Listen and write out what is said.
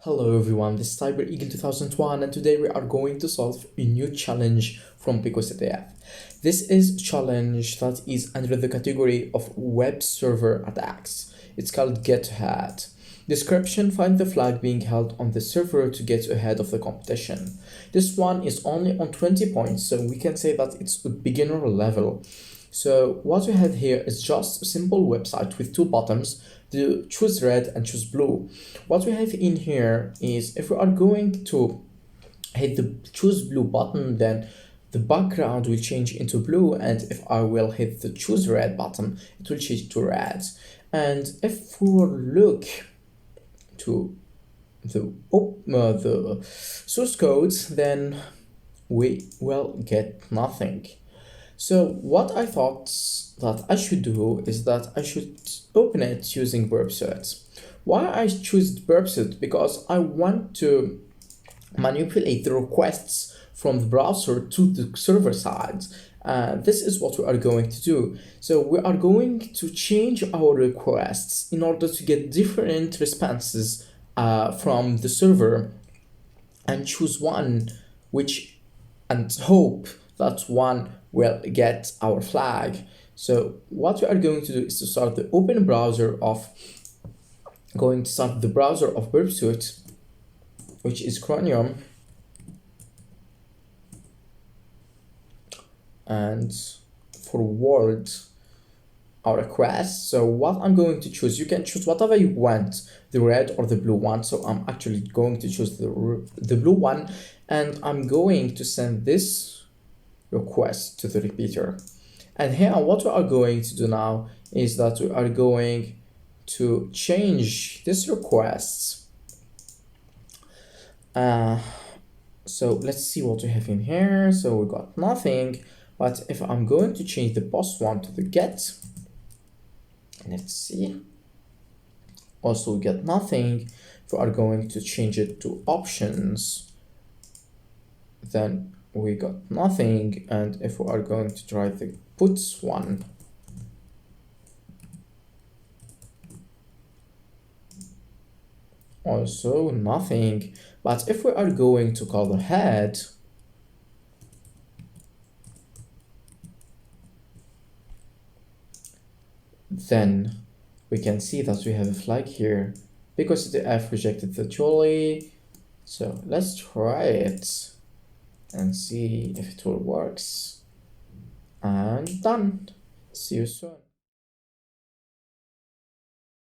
Hello everyone, this is cybereagle2001 and today we are going to solve a new challenge from picoCTF. This is a challenge that is under the category of web server attacks. It's called get ahead. Description: find the flag being held on the server to get ahead of the competition. This one is only on 20 points, so we can say that it's a beginner level. So what we have here is just a simple website with two buttons, to choose red and choose blue. What we have in here is if we are going to hit the choose blue button, then the background will change into blue, and if I will hit the choose red button, it will change to red. And if we will look to the source codes, then we will get nothing. So what I thought that I should do is that I should open it using picoCTF. Why I choose picoCTF? Because I want to manipulate the requests from the browser to the server side. This is what we are going to do. So we are going to change our requests in order to get different responses from the server, and choose one and hope that one will get our flag. So what we are going to do is to start the open browser of picoCTF, which is Chromium, and forward our request. So what I'm going to choose, you can choose whatever you want, the red or the blue one. So I'm actually going to choose the blue one, and I'm going to send this request to the repeater. And here what we are going to do now is that we are going to change this request. So let's see what we have in here. So we got nothing, but if I'm going to change the post one to the get, let's see, also we get nothing. If we are going to change it to options, then we got nothing. And if we are going to try the puts one, also nothing. But if we are going to call aHEAD, then we can see that we have a flag here because the F rejected the trolley. So let's try it and see if it all works, and done. See you soon.